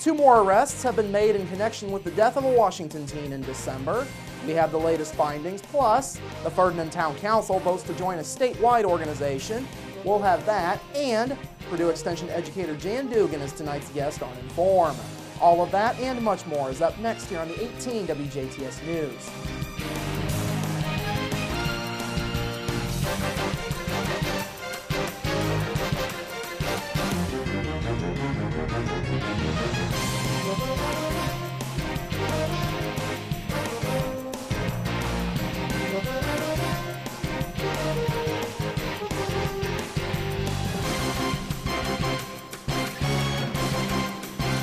Two more arrests have been made in connection with the death of a Washington teen in December. We have the latest findings, plus the Ferdinand Town Council votes to join a statewide organization. We'll have that, and Purdue Extension educator Jan Dugan is tonight's guest on Inform. All of that and much more is up next here on the 18 WJTS News.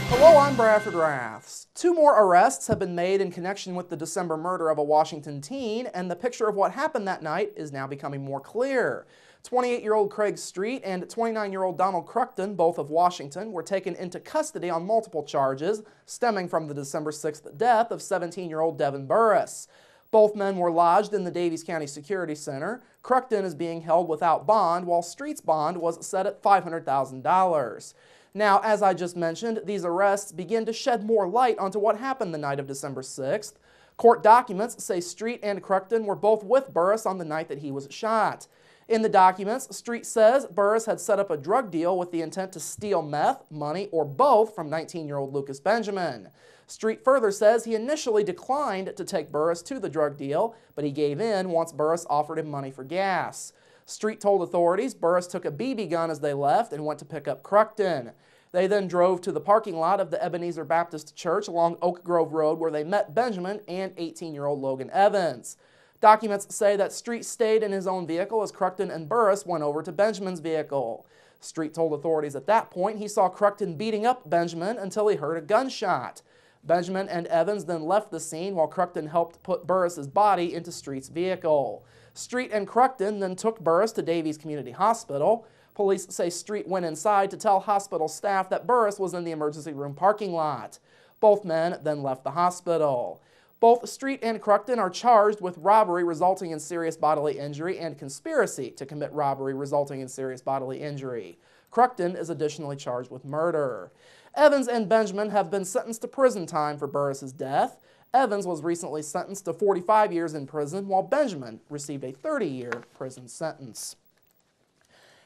Hello, I'm Bradford Raths. Two more arrests have been made in connection with the December murder of a Washington teen, and the picture of what happened that night is now becoming more clear. 28-year-old Craig Street and 29-year-old Donald Cruckton, both of Washington, were taken into custody on multiple charges stemming from the December 6th death of 17-year-old Devin Burris. Both men were lodged in the Daviess County Security Center. Cruckton is being held without bond, while Street's bond was set at $500,000. Now, as I just mentioned, these arrests begin to shed more light onto what happened the night of December 6th. Court documents say Street and Cruckton were both with Burris on the night that he was shot. In the documents, Street says Burris had set up a drug deal with the intent to steal meth, money, or both from 19-year-old Lucas Benjamin. Street further says he initially declined to take Burris to the drug deal, but he gave in once Burris offered him money for gas. Street told authorities Burris took a BB gun as they left and went to pick up Cruckton. They then drove to the parking lot of the Ebenezer Baptist Church along Oak Grove Road, where they met Benjamin and 18-year-old Logan Evans. Documents say that Street stayed in his own vehicle as Cruckton and Burris went over to Benjamin's vehicle. Street told authorities at that point he saw Cruckton beating up Benjamin until he heard a gunshot. Benjamin and Evans then left the scene while Cruckton helped put Burris's body into Street's vehicle. Street and Cruckton then took Burris to Daviess Community Hospital. Police say Street went inside to tell hospital staff that Burris was in the emergency room parking lot. Both men then left the hospital. Both Street and Cruckton are charged with robbery resulting in serious bodily injury and conspiracy to commit robbery resulting in serious bodily injury. Cruckton is additionally charged with murder. Evans and Benjamin have been sentenced to prison time for Burris's death. Evans was recently sentenced to 45 years in prison, while Benjamin received a 30-year prison sentence.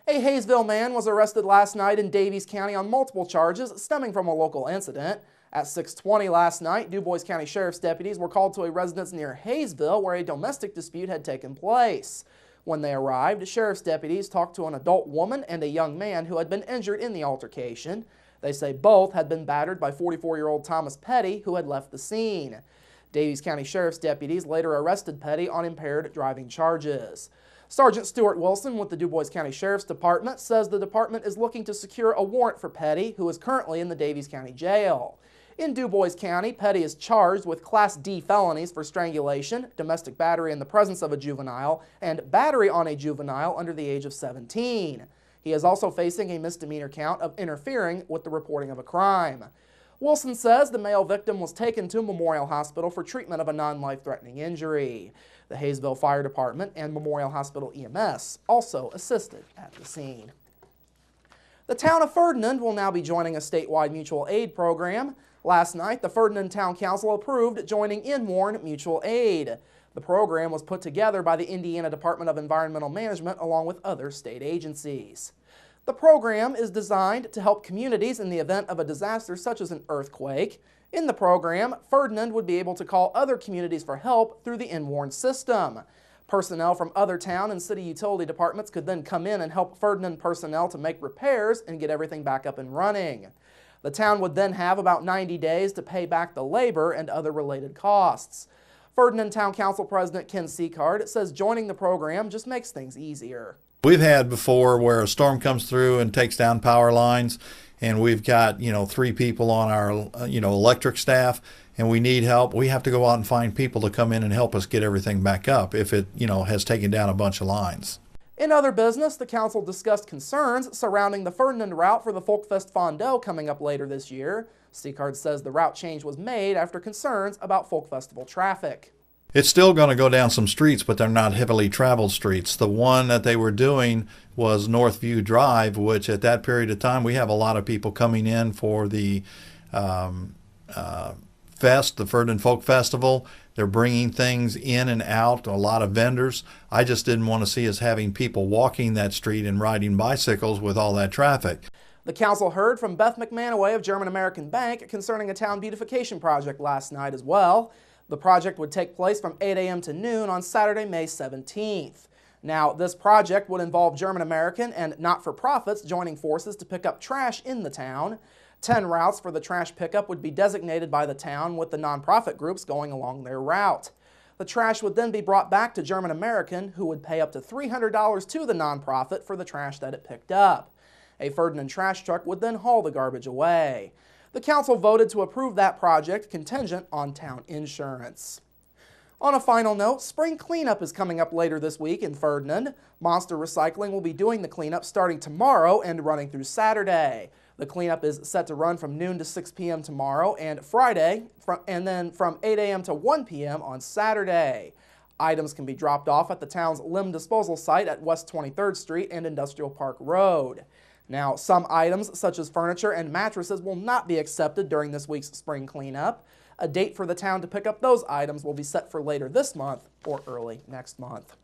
A Hayesville man was arrested last night in Daviess County on multiple charges stemming from a local incident. At 6:20 last night, Dubois County Sheriff's deputies were called to a residence near Hayesville where a domestic dispute had taken place. When they arrived, sheriff's deputies talked to an adult woman and a young man who had been injured in the altercation. They say both had been battered by 44-year-old Thomas Petty, who had left the scene. Daviess County Sheriff's deputies later arrested Petty on impaired driving charges. Sergeant Stuart Wilson with the Dubois County Sheriff's Department says the department is looking to secure a warrant for Petty, who is currently in the Daviess County Jail. In Dubois County, Petty is charged with Class D felonies for strangulation, domestic battery in the presence of a juvenile, and battery on a juvenile under the age of 17. He is also facing a misdemeanor count of interfering with the reporting of a crime. Wilson says the male victim was taken to Memorial Hospital for treatment of a non-life-threatening injury. The Hayesville Fire Department and Memorial Hospital EMS also assisted at the scene. The town of Ferdinand will now be joining a statewide mutual aid program. Last night, the Ferdinand Town Council approved joining Inwarn Mutual Aid. The program was put together by the Indiana Department of Environmental Management along with other state agencies. The program is designed to help communities in the event of a disaster such as an earthquake. In the program, Ferdinand would be able to call other communities for help through the Inwarn system. Personnel from other town and city utility departments could then come in and help Ferdinand personnel to make repairs and get everything back up and running. The town would then have about 90 days to pay back the labor and other related costs. Ferdinand Town Council President Ken Seacard says joining the program just makes things easier. We've had before where a storm comes through and takes down power lines, and we've got, 3 people on our, electric staff, and we need help. We have to go out and find people to come in and help us get everything back up if it, has taken down a bunch of lines. In other business, the council discussed concerns surrounding the Ferdinand route for the Folkfest Fondue coming up later this year. Seacard says the route change was made after concerns about Folk Festival traffic. It's still going to go down some streets, but they're not heavily traveled streets. The one that they were doing was Northview Drive, which at that period of time we have a lot of people coming in for the Fest, the Ferdinand Folk Festival. They're bringing things in and out, a lot of vendors. I just didn't want to see us having people walking that street and riding bicycles with all that traffic. The council heard from Beth McManaway of German American Bank concerning a town beautification project last night as well. The project would take place from 8 a.m. to noon on Saturday, May 17th. Now, this project would involve German American and not-for-profits joining forces to pick up trash in the town. 10 routes for the trash pickup would be designated by the town, with the nonprofit groups going along their route. The trash would then be brought back to German American, who would pay up to $300 to the nonprofit for the trash that it picked up. A Ferdinand trash truck would then haul the garbage away. The council voted to approve that project contingent on town insurance. On a final note, spring cleanup is coming up later this week in Ferdinand. Monster Recycling will be doing the cleanup starting tomorrow and running through Saturday. The cleanup is set to run from noon to 6 p.m. tomorrow and Friday, and then from 8 a.m. to 1 p.m. on Saturday. Items can be dropped off at the town's limb disposal site at West 23rd Street and Industrial Park Road. Now, some items, such as furniture and mattresses, will not be accepted during this week's spring cleanup. A date for the town to pick up those items will be set for later this month or early next month.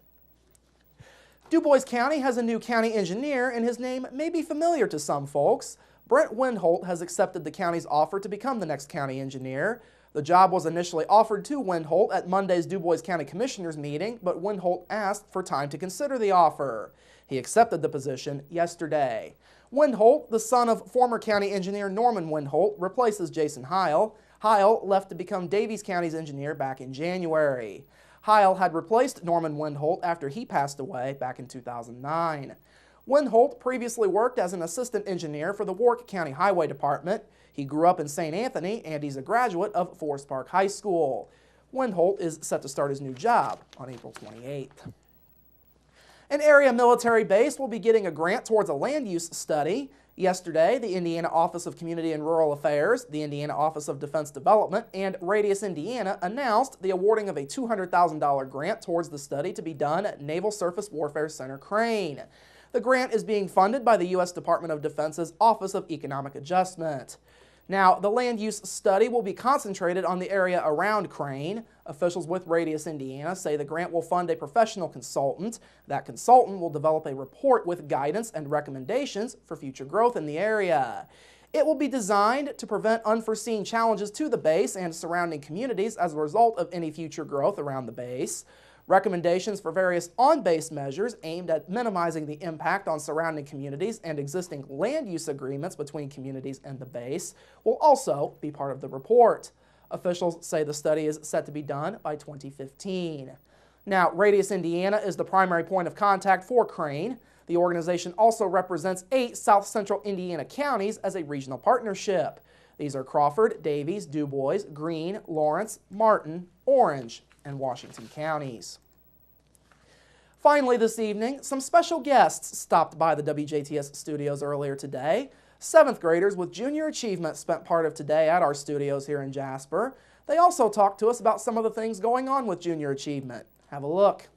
Dubois County has a new county engineer, and his name may be familiar to some folks. Brent Windholt has accepted the county's offer to become the next county engineer. The job was initially offered to Windholt at Monday's Dubois County Commissioners meeting, but Windholt asked for time to consider the offer. He accepted the position yesterday. Windholt, the son of former county engineer Norman Windholt, replaces Jason Heil. Heil left to become Davies County's engineer back in January. Heil had replaced Norman Windholt after he passed away back in 2009. Windholt previously worked as an assistant engineer for the Warwick County Highway Department. He grew up in St. Anthony, and he's a graduate of Forest Park High School. Windholt is set to start his new job on April 28th. An area military base will be getting a grant towards a land use study. Yesterday, the Indiana Office of Community and Rural Affairs, the Indiana Office of Defense Development, and Radius Indiana announced the awarding of a $200,000 grant towards the study to be done at Naval Surface Warfare Center Crane. The grant is being funded by the U.S. Department of Defense's Office of Economic Adjustment. Now, the land use study will be concentrated on the area around Crane. Officials with Radius Indiana say the grant will fund a professional consultant. That consultant will develop a report with guidance and recommendations for future growth in the area. It will be designed to prevent unforeseen challenges to the base and surrounding communities as a result of any future growth around the base. Recommendations for various on-base measures aimed at minimizing the impact on surrounding communities and existing land use agreements between communities and the base will also be part of the report. Officials say the study is set to be done by 2015. Now, Radius Indiana is the primary point of contact for Crane. The organization also represents 8 South Central Indiana counties as a regional partnership. These are Crawford, Davies, Dubois, Greene, Lawrence, Martin, Orange, and Washington counties. Finally this evening, some special guests stopped by the WJTS studios earlier today. 7th graders with junior achievement spent part of today at our studios here in Jasper. They also talked to us about some of the things going on with junior achievement. Have a look.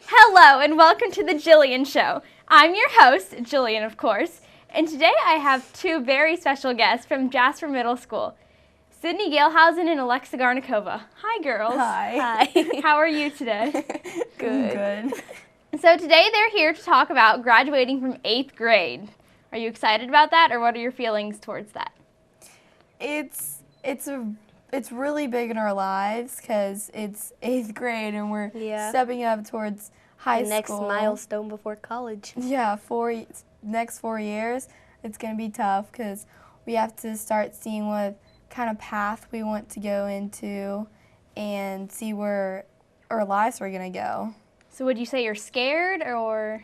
Hello and welcome to the Jillian Show. I'm your host, Jillian of course, and today I have 2 very special guests from Jasper Middle School. Sydney Galehausen and Alexa Garnikova. Hi, girls. Hi. Hi. How are you today? Good. So today they're here to talk about graduating from 8th grade. Are you excited about that, or what are your feelings towards that? It's really big in our lives because it's 8th grade and we're stepping up towards high school. Next milestone before college. Yeah, next 4 years. It's going to be tough because we have to start seeing what kind of path we want to go into and see where our lives are going to go. So would you say you're scared, or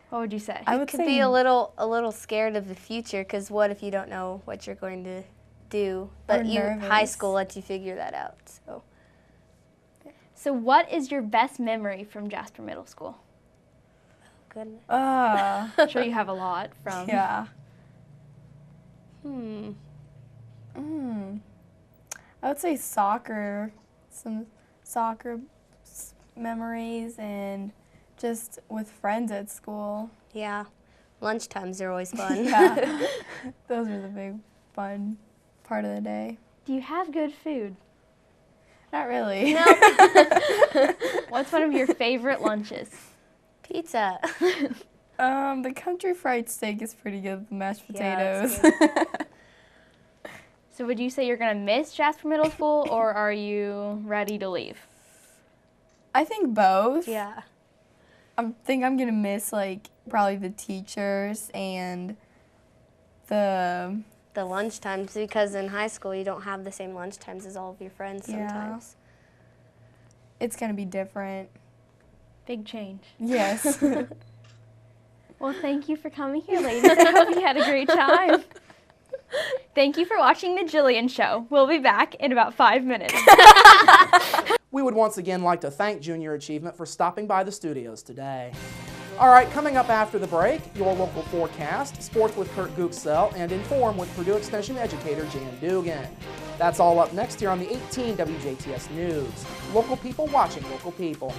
what would you say? I would be a little scared of the future, because what if you don't know what you're going to do? But high school lets you figure that out. So what is your best memory from Jasper Middle School? Oh, goodness. I'm sure you have a lot from. Yeah. I would say soccer, some soccer memories, and just with friends at school. Yeah, lunchtimes are always fun. Yeah, those are the big fun part of the day. Do you have good food? Not really. No. What's one of your favorite lunches? Pizza. The country fried steak is pretty good with the mashed Yeah, potatoes. that's So would you say you're going to miss Jasper Middle School, or are you ready to leave? I think both. Yeah. I think I'm going to miss, like, probably the teachers and the lunch times, because in high school you don't have the same lunch times as all of your friends sometimes. It's going to be different. Big change. Yes. Well, thank you for coming here, ladies. I hope you had a great time. Thank you for watching The Jillian Show. We'll be back in about 5 minutes. We would once again like to thank Junior Achievement for stopping by the studios today. All right, coming up after the break, your local forecast, sports with Kurt Gooksell, and Inform with Purdue Extension educator Jan Dugan. That's all up next here on the 18 WJTS News. Local people watching local people.